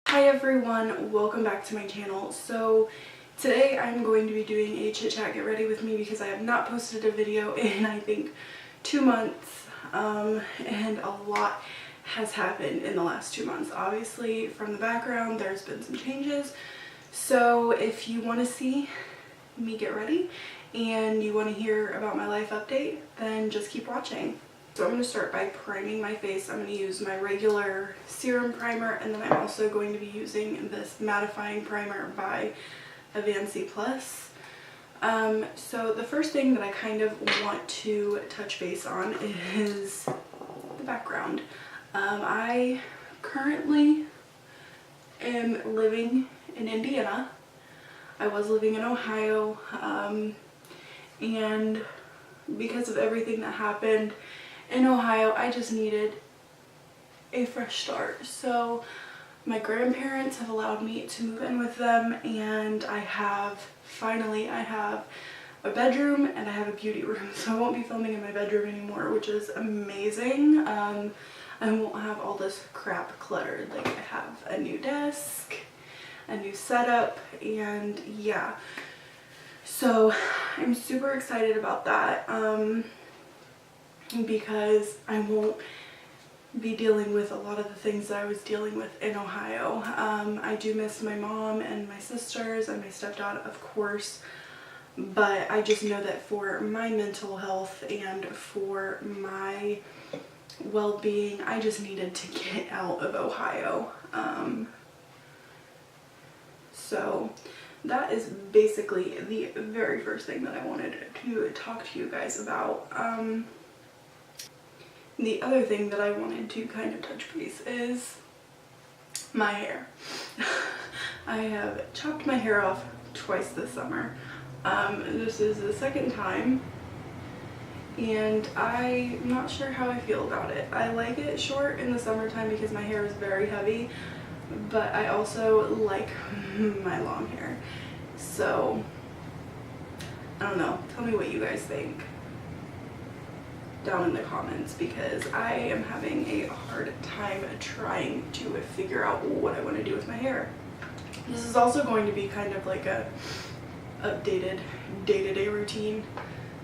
Hi everyone, welcome back to my channel. So today I'm going to be doing a chit chat get ready with me because I have not posted a video in I think 2 months, and a lot has happened in the last 2 months. Obviously from the background there's been some changes, so if you want to see me get ready and you want to hear about my life update, then just keep watching. So I'm going to start by priming my face. I'm going to use my regular serum primer, and then I'm also going to be using this mattifying primer by Avance. So the first thing that I kind of want to touch base on is the background. I currently am living in Indiana. I was living in Ohio, and because of everything that happened in Ohio, I just needed a fresh start. So my grandparents have allowed me to move in with them, and I have a bedroom and I have a beauty room, so I won't be filming in my bedroom anymore, which is amazing. I won't have all this crap cluttered. Like, I have a new desk, a new setup, and yeah, so I'm super excited about that. Because I won't be dealing with a lot of the things that I was dealing with in Ohio. I do miss my mom and my sisters and my stepdad, of course, but I just know that for my mental health and for my well-being, I just needed to get out of Ohio. So that is basically the very first thing that I wanted to talk to you guys about. The other thing that I wanted to kind of touch base is my hair. I have chopped my hair off twice this summer. This is the second time, and I'm not sure how I feel about it. I like it short in the summertime because my hair is very heavy, but I also like my long hair. So I don't know, tell me what you guys think down in the comments, because I am having a hard time trying to figure out what I want to do with my hair. This is also going to be kind of like a updated day-to-day routine.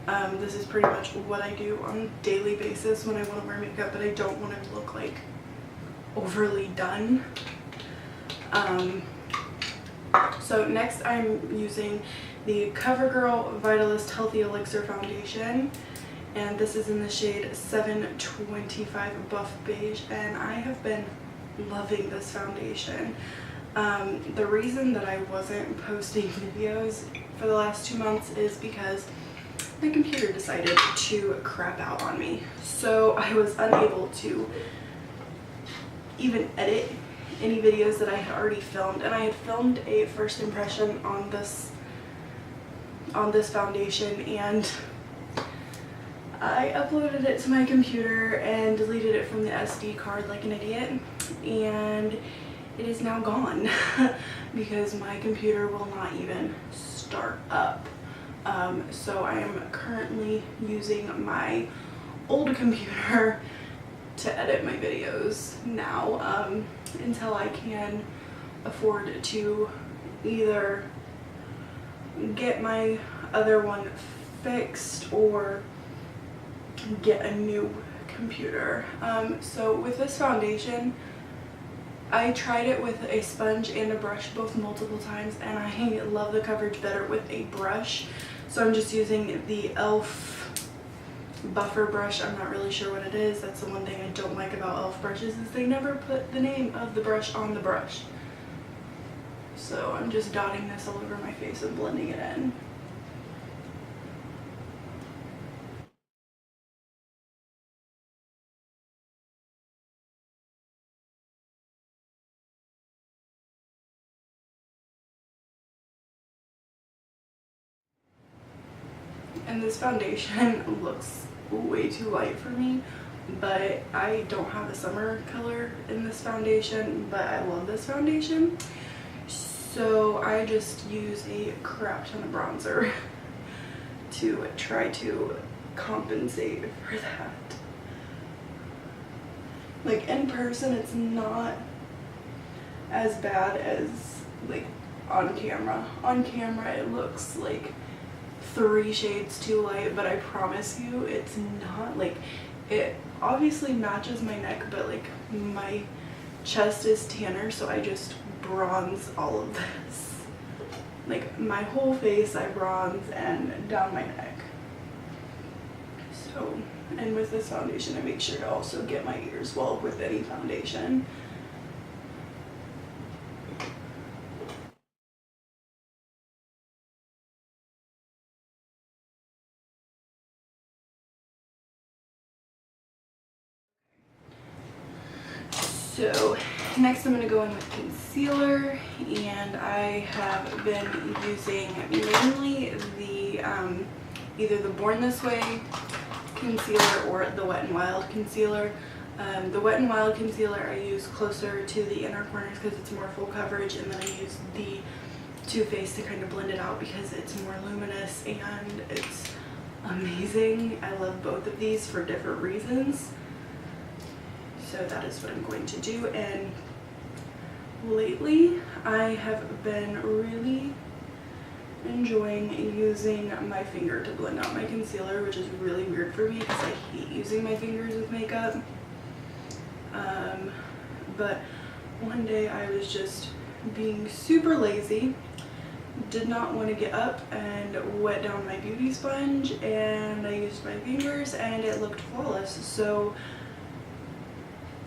This is pretty much what I do on a daily basis when I want to wear makeup, but I don't want it to look like overly done. So next I'm using the Covergirl Vitalist Healthy Elixir Foundation, and this is in the shade 725 Buff Beige, and I have been loving this foundation. The reason that I wasn't posting videos for the last 2 months is because my computer decided to crap out on me. So I was unable to even edit any videos that I had already filmed, and I had filmed a first impression on this foundation, and I uploaded it to my computer and deleted it from the SD card like an idiot, and it is now gone because my computer will not even start up. So I am currently using my old computer to edit my videos now, until I can afford to either get my other one fixed or get a new computer. So with this foundation, I tried it with a sponge and a brush both multiple times, and I love the coverage better with a brush. So I'm just using the e.l.f. buffer brush. I'm not really sure what it is. That's the one thing I don't like about e.l.f. brushes, is they never put the name of the brush on the brush. So I'm just dotting this all over my face and blending it in. And this foundation looks way too light for me, but I don't have a summer color in this foundation, but I love this foundation. So I just use a crap ton of bronzer to try to compensate for that. Like in person, it's not as bad as like on camera. On camera it looks like 3 shades too light, but I promise you it's not. Like, it obviously matches my neck, but like my chest is tanner, so I just bronze all of this. Like my whole face I bronze and down my neck. So, and with this foundation I make sure to also get my ears well with any foundation. So next I'm going to go in with concealer, and I have been using mainly the either the Born This Way concealer or the Wet n Wild concealer. The Wet n Wild concealer I use closer to the inner corners because it's more full coverage, and then I use the TooFaced to kind of blend it out because it's more luminous and it's amazing. I love both of these for different reasons. So that is what I'm going to do. And lately I have been really enjoying using my finger to blend out my concealer, which is really weird for me because I hate using my fingers with makeup. But one day I was just being super lazy, did not want to get up and wet down my beauty sponge, and I used my fingers and it looked flawless. So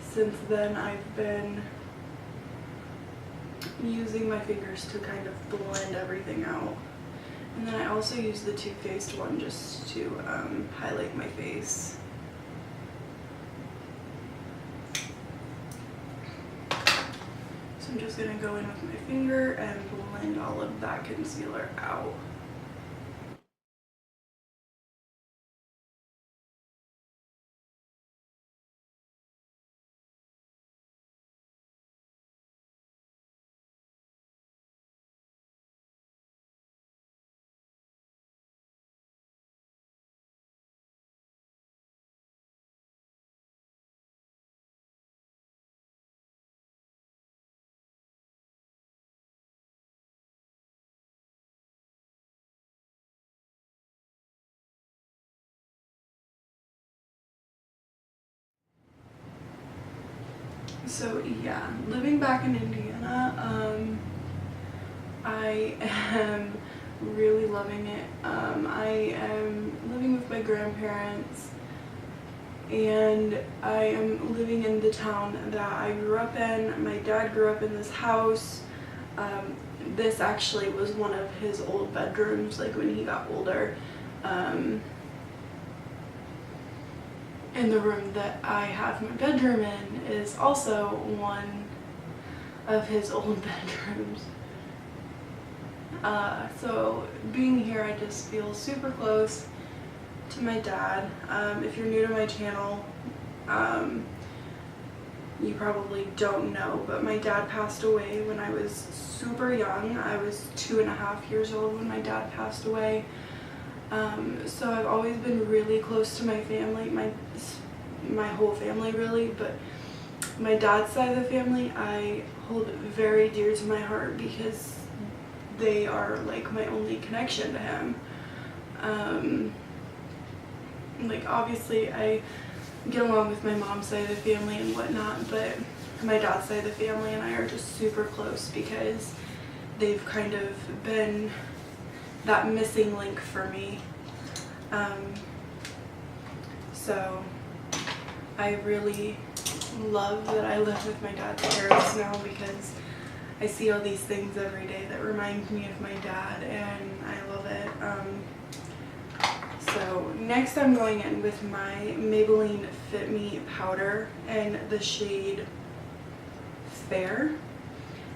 since then I've been using my fingers to kind of blend everything out. And then I also use the TooFaced one just to highlight my face. So I'm just going to go in with my finger and blend all of that concealer out. So yeah, living back in Indiana, I am really loving it. I am living with my grandparents, and I am living in the town that I grew up in. My dad grew up in this house. This actually was one of his old bedrooms, like when he got older. And the room that I have my bedroom in is also one of his old bedrooms. So being here, I just feel super close to my dad. If you're new to my channel, you probably don't know, but my dad passed away when I was super young. I was 2.5 years old when my dad passed away. So I've always been really close to my family, my whole family really, but my dad's side of the family I hold very dear to my heart because they are like my only connection to him. Like obviously I get along with my mom's side of the family and whatnot, but my dad's side of the family and I are just super close because they've kind of been that missing link for me. So I really love that I live with my dad's parents now because I see all these things every day that remind me of my dad, and I love it. So next I'm going in with my Maybelline Fit Me powder in the shade Fair.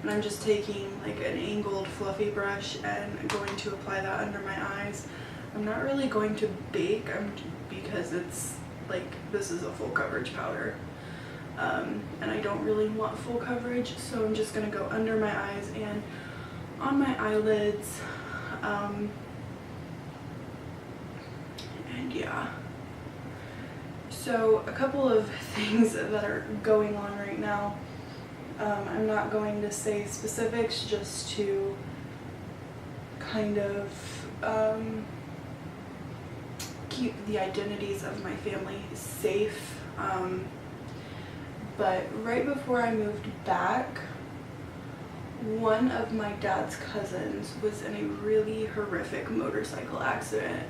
And I'm just taking like an angled fluffy brush and going to apply that under my eyes. I'm not really going to bake because it's like, this is a full coverage powder. And I don't really want full coverage, so I'm just going to go under my eyes and on my eyelids. And yeah. So a couple of things that are going on right now. I'm not going to say specifics just to kind of keep the identities of my family safe. But right before I moved back, one of my dad's cousins was in a really horrific motorcycle accident.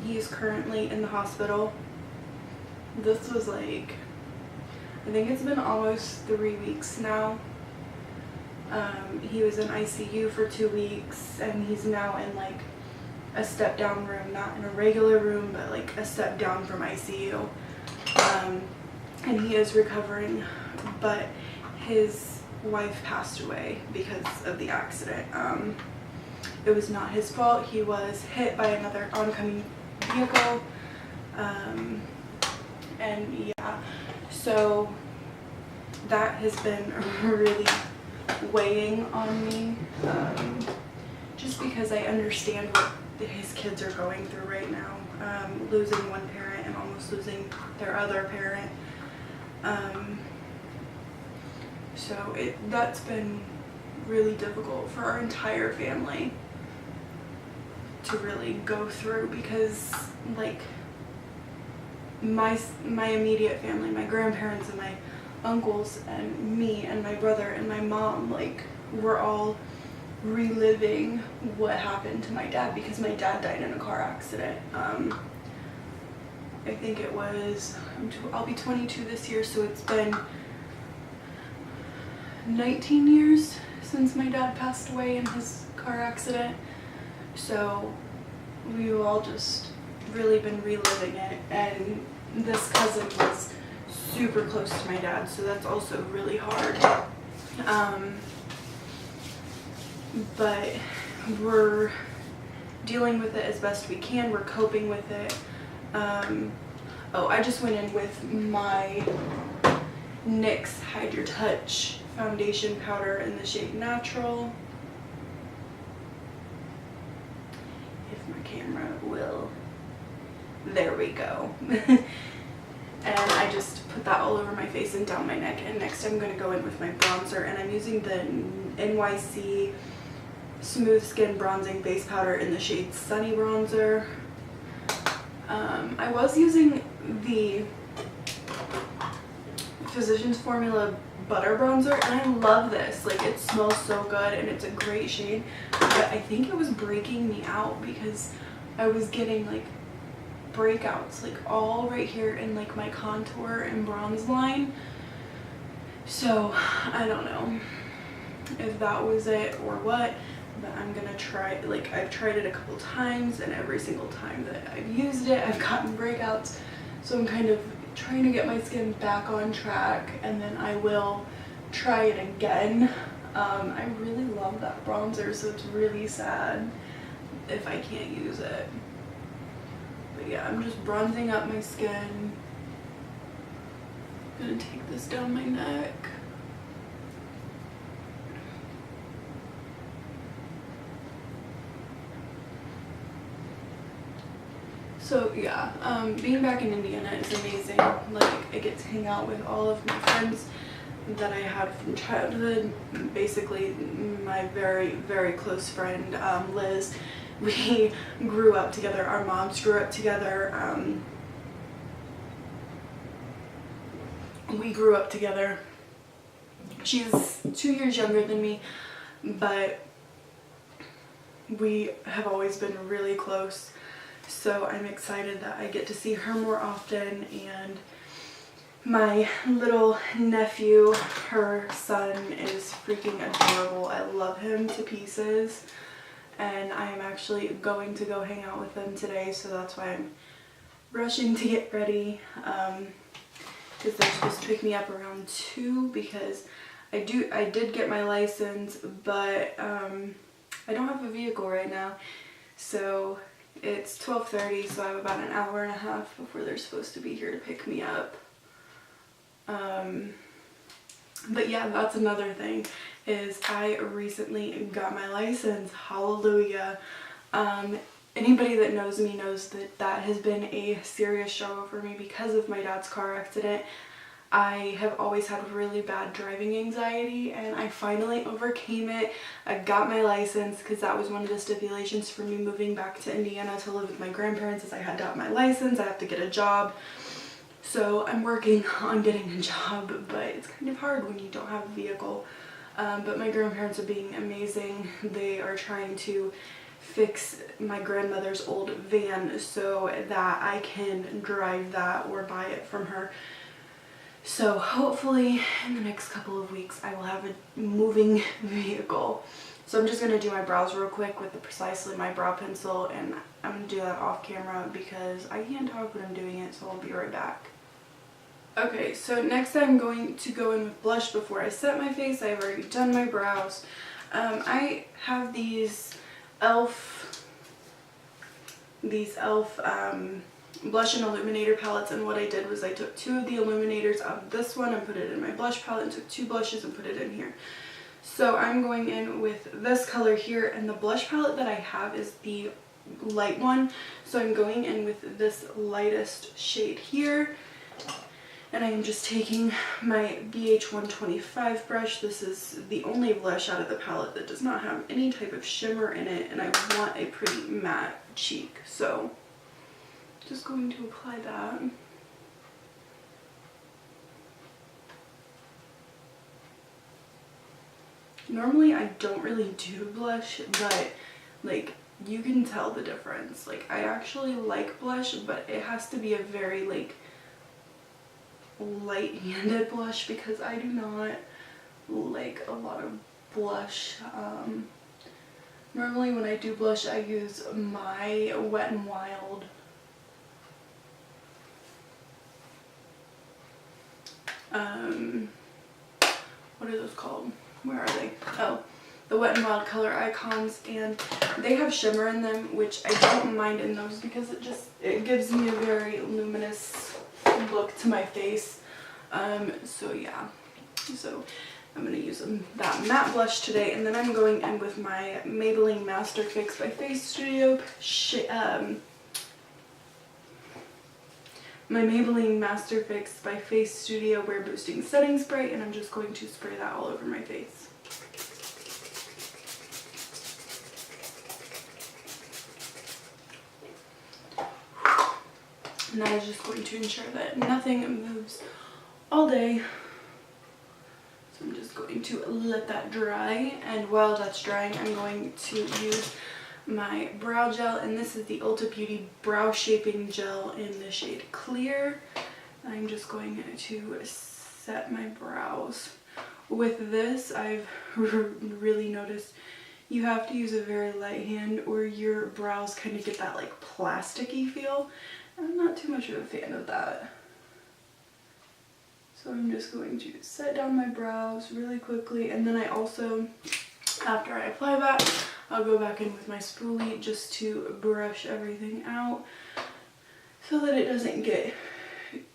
He is currently in the hospital. This was like, I think it's been almost 3 weeks now. He was in ICU for 2 weeks, and he's now in like a step down room, not in a regular room, but like a step down from ICU. And he is recovering, but his wife passed away because of the accident. It was not his fault. He was hit by another oncoming vehicle. And yeah, so that has been really weighing on me, just because I understand what his kids are going through right now, losing one parent and almost losing their other parent. So that's been really difficult for our entire family to really go through, because like my immediate family, my grandparents and my uncles and me and my brother and my mom, like we're all reliving what happened to my dad, because my dad died in a car accident. I think it was, I'll be 22 this year, so it's been 19 years since my dad passed away in his car accident. So we've all just really been reliving it, and this cousin was super close to my dad, so that's also really hard. But we're dealing with it as best we can. We're coping with it. Oh, I just went in with my NYX HydraTouch foundation powder in the shade Natural. If my camera will. There we go. And I just put that all over my face and down my neck. And next I'm going to go in with my bronzer, and I'm using the NYC Smooth Skin Bronzing Base Powder in the shade Sunny Bronzer. I was using the Physicians Formula Butter Bronzer, and I love this. Like, it smells so good and it's a great shade, but I think it was breaking me out because I was getting like breakouts like all right here in like my contour and bronze line. So I don't know if that was it or what, but I'm gonna try. Like, I've tried it a couple times, and every single time that I've used it I've gotten breakouts, so I'm kind of trying to get my skin back on track, and then I will try it again. I really love that bronzer, so it's really sad if I can't use it. But yeah, I'm just bronzing up my skin. I'm gonna take this down my neck. So yeah, being back in Indiana is amazing. Like, I get to hang out with all of my friends that I had from childhood. Basically, my very, very close friend, Liz, we grew up together. Our moms grew up together. We grew up together. She's 2 years younger than me, but we have always been really close. So I'm excited that I get to see her more often, and my little nephew, her son, is freaking adorable. I love him to pieces, and I am actually going to go hang out with them today, so that's why I'm rushing to get ready, because they're supposed to pick me up around 2, because I did get my license, but I don't have a vehicle right now, so it's 12:30, so I have about an hour and a half before they're supposed to be here to pick me up. But yeah, that's another thing, is I recently got my license. Hallelujah. Anybody that knows me knows that that has been a serious struggle for me because of my dad's car accident. I have always had really bad driving anxiety, and I finally overcame it. I got my license because that was one of the stipulations for me moving back to Indiana to live with my grandparents, is I had to have my license, I have to get a job. So I'm working on getting a job, but it's kind of hard when you don't have a vehicle. But my grandparents are being amazing. They are trying to fix my grandmother's old van so that I can drive that or buy it from her. So hopefully in the next couple of weeks I will have a moving vehicle. So I'm just going to do my brows real quick with the Precisely My Brow Pencil, and I'm going to do that off camera because I can't talk when I'm doing it, so I'll be right back. Okay, so next I'm going to go in with blush before I set my face. I've already done my brows. I have these e.l.f. Blush and illuminator palettes, and what I did was I took 2 of the illuminators out of this one and put it in my blush palette, and took 2 blushes and put it in here. So I'm going in with this color here, and the blush palette that I have is the light one, so I'm going in with this lightest shade here, and I am just taking my BH125 brush. This is the only blush out of the palette that does not have any type of shimmer in it, and I want a pretty matte cheek, so just going to apply that. Normally I don't really do blush, but like you can tell the difference. Like I actually like blush, but it has to be a very like light-handed blush because I do not like a lot of blush. Normally when I do blush I use my Wet n Wild what are those called? Where are they? Oh, the Wet n Wild color icons, and they have shimmer in them, which I don't mind in those because it gives me a very luminous look to my face. So yeah, so I'm gonna use that matte blush today, and then I'm going in with my Maybelline Master Fix by Face Studio my Maybelline Master Fix by Face Studio Wear Boosting Setting Spray, and I'm just going to spray that all over my face. And that is just going to ensure that nothing moves all day. So I'm just going to let that dry, and while that's drying I'm going to use my brow gel, and this is the Ulta Beauty Brow Shaping Gel in the shade Clear. I'm just going to set my brows. With this, I've really noticed you have to use a very light hand or your brows kind of get that like plasticky feel. I'm not too much of a fan of that. So I'm just going to set down my brows really quickly, and then I also, after I apply that, I'll go back in with my spoolie just to brush everything out so that it doesn't get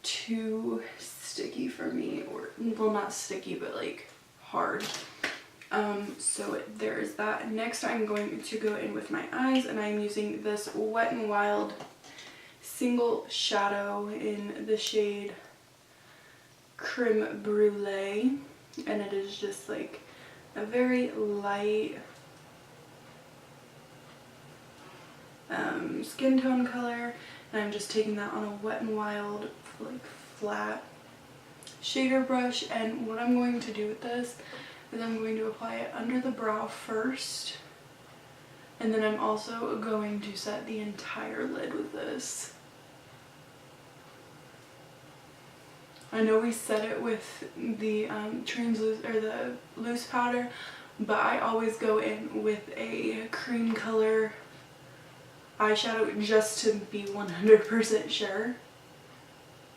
too sticky for me, or, well, not sticky, but like hard. So there is that. Next I'm going to go in with my eyes, and I'm using this Wet n Wild single shadow in the shade Creme Brulee, and it is just like a very light skin tone color, and I'm just taking that on a Wet n Wild like flat shader brush. And what I'm going to do with this is I'm going to apply it under the brow first, and then I'm also going to set the entire lid with this. I know we set it with the the loose powder, but I always go in with a cream color eyeshadow just to be 100% sure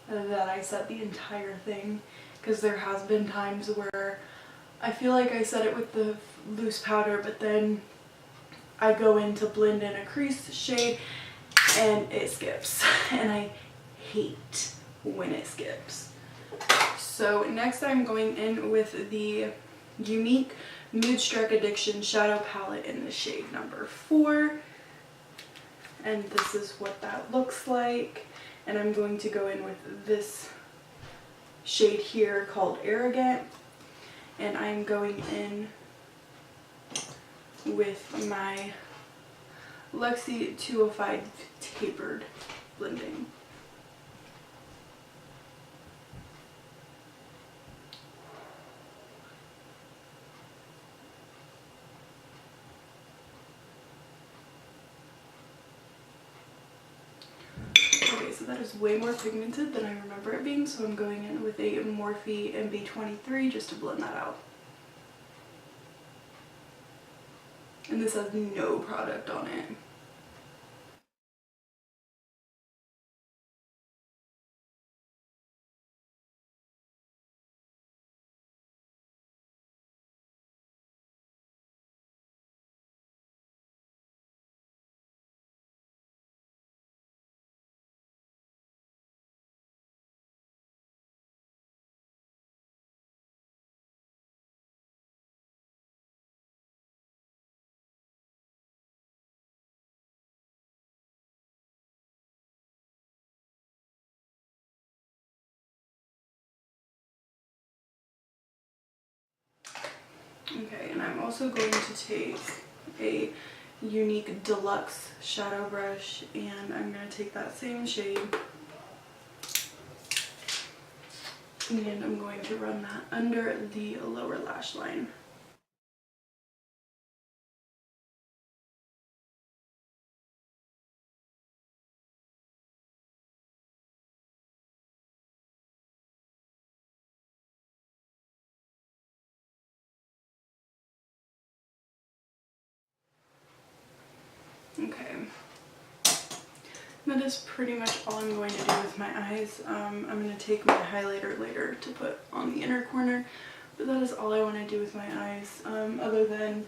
that I set the entire thing, because there has been times where I feel like I set it with the loose powder, but then I go in to blend in a crease shade and it skips, and I hate when it skips. So next I'm going in with the Younique Moodstruck Addiction Shadow Palette in the shade number 4. And this is what that looks like. And I'm going to go in with this shade here called Arrogant, and I'm going in with my Luxie 205 Tapered blending. Okay, so that is way more pigmented than I remember it being, so I'm going in with a Morphe MB23 just to blend that out. And this has no product on it. Okay, and I'm also going to take a Younique Deluxe shadow brush, and I'm going to take that same shade and I'm going to run that under the lower lash line. Okay, that is pretty much all I'm going to do with my eyes. I'm going to take my highlighter later to put on the inner corner, but that is all I want to do with my eyes, other than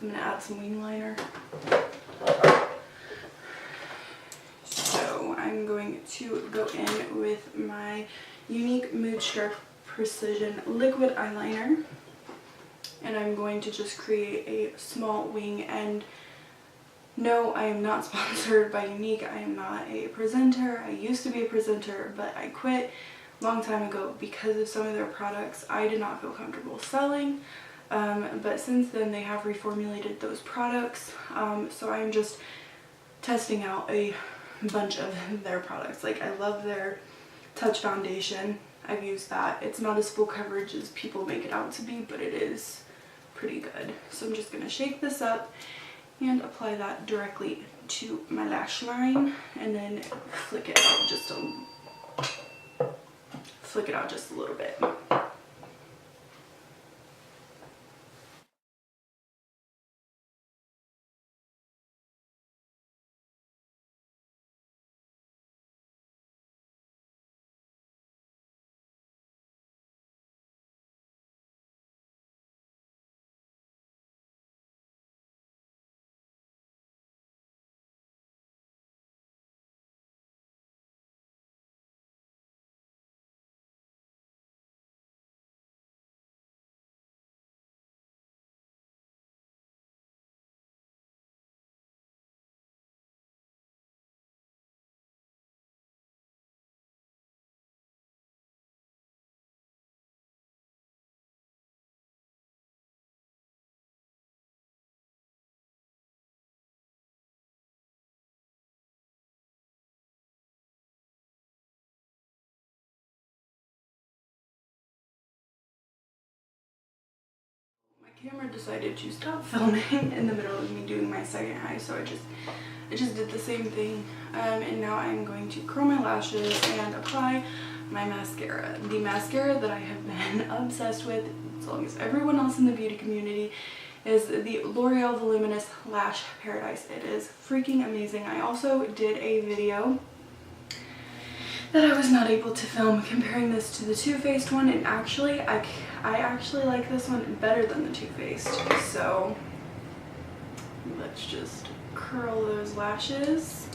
I'm going to add some wing liner. So I'm going to go in with my Younique Moodstruck Precision Liquid Eyeliner, and I'm going to just create a small wing. And no, I am not sponsored by Younique. I am not a presenter. I used to be a presenter, but I quit a long time ago because of some of their products I did not feel comfortable selling. But since then they have reformulated those products. So I'm just testing out a bunch of their products. Like, I love their Touch Foundation. I've used that. It's not as full coverage as people make it out to be, but it is pretty good. So I'm just going to shake this up and apply that directly to my lash line, and then flick it out just a little bit. My camera decided to stop filming in the middle of me doing my second eye, so I just did the same thing. And now I'm going to curl my lashes and apply my mascara. The mascara that I have been obsessed with, as long as everyone else in the beauty community, is the L'Oreal Voluminous Lash Paradise. It is freaking amazing. I also did a video that I was not able to film comparing this to the TooFaced one, and actually I actually like this one better than the TooFaced. So let's just curl those lashes.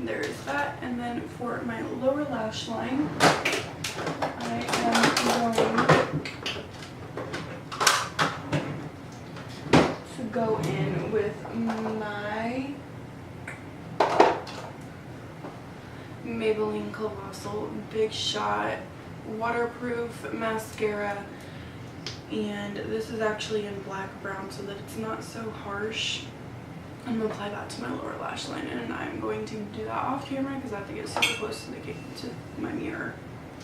there's that. And then for my lower lash line, I am going to go in with my Maybelline Colossal Big Shot Waterproof Mascara, and this is actually in black brown so that it's not so harsh. I'm going to apply that to my lower lash line, and I'm going to do that off camera because I have to get super close to my mirror.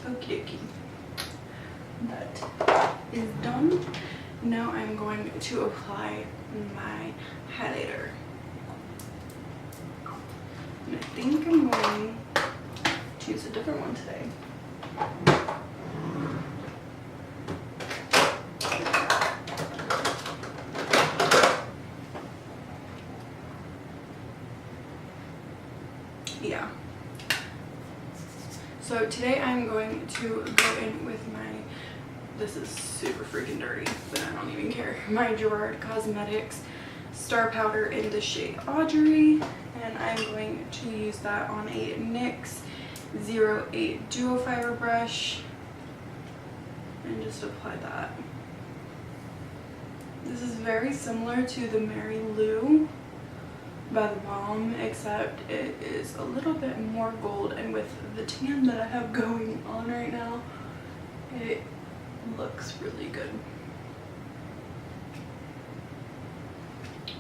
Okie dokie. That is done. Now I'm going to apply my highlighter. And I think I'm going to use a different one today. Yeah. So today I'm going to go in with my, this is super freaking dirty, but I don't even care, my Gerard Cosmetics Star Powder in the shade Audrey, and I'm going to use that on a NYX 08 Duo Fiber brush and just apply that. This is very similar to the Mary Lou by the Balm, except it is a little bit more gold, and with the tan that I have going on right now, it looks really good.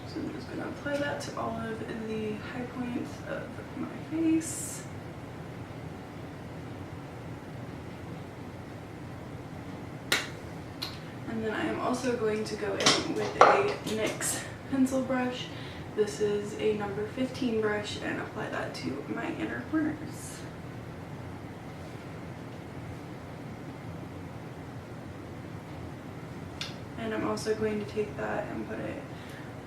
So I'm just going to apply that to all of the high points of my face. And then I am also going to go in with a NYX pencil brush. This is a number 15 brush, and apply that to my inner corners. And I'm also going to take that and put it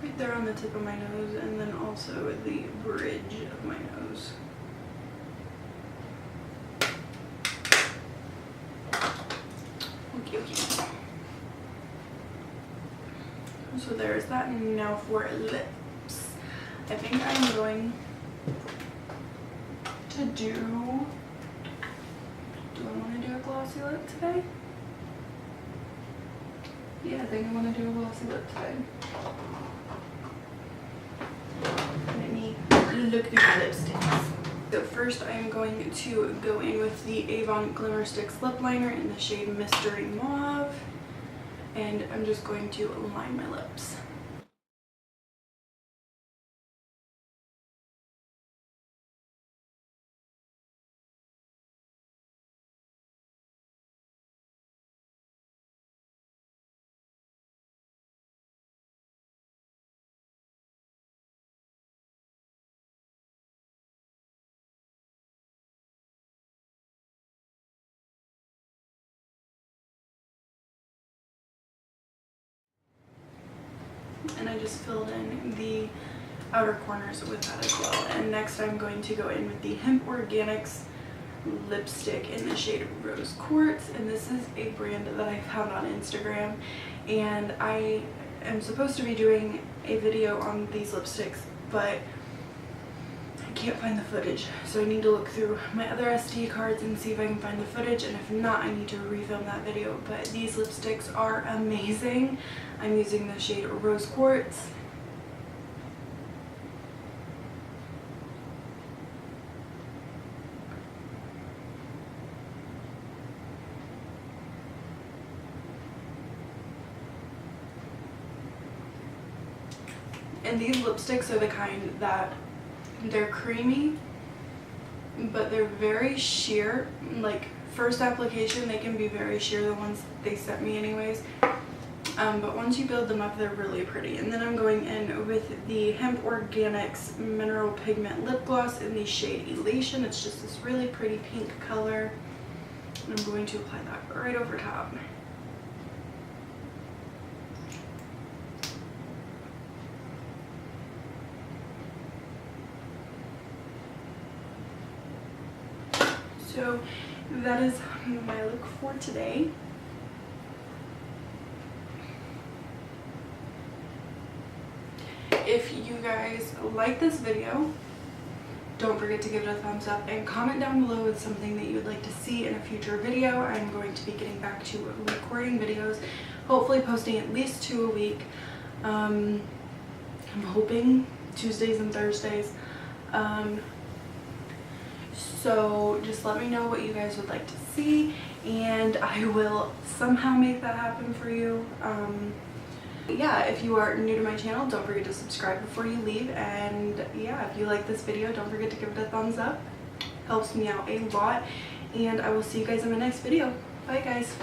right there on the tip of my nose, and then also the bridge of my nose. Okay, okay. So there's that. Now for lips. I think I'm going to do I want to do a glossy lip today? Yeah, I think I want to do a glossy lip today. Let me look through my lipsticks. So first I'm going to go in with the Avon Glimmer Sticks Lip Liner in the shade Mystery Mauve. And I'm just going to line my lips. And I just filled in the outer corners with that as well. And next I'm going to go in with the Hemp Organics lipstick in the shade Rose Quartz, and this is a brand that I found on Instagram, and I am supposed to be doing a video on these lipsticks, but I can't find the footage, so I need to look through my other SD cards and see if I can find the footage, and if not, I need to refilm that video. But these lipsticks are amazing. I'm using the shade Rose Quartz. And these lipsticks are the kind that they're creamy, but they're very sheer. Like, first application, they can be very sheer, the ones they sent me anyways. But once you build them up, they're really pretty. And then I'm going in with the Hemp Organics Mineral Pigment Lip Gloss in the shade Elation. It's just this really pretty pink color. And I'm going to apply that right over top. So that is my look for today. If you guys like this video, don't forget to give it a thumbs up and comment down below with something that you would like to see in a future video. I'm going to be getting back to recording videos, hopefully posting at least 2 a week. I'm hoping Tuesdays and Thursdays. So just let me know what you guys would like to see, and I will somehow make that happen for you. Yeah, if you are new to my channel, don't forget to subscribe before you leave, and yeah, if you like this video, don't forget to give it a thumbs up. Helps me out a lot, and I will see you guys in my next video. Bye guys.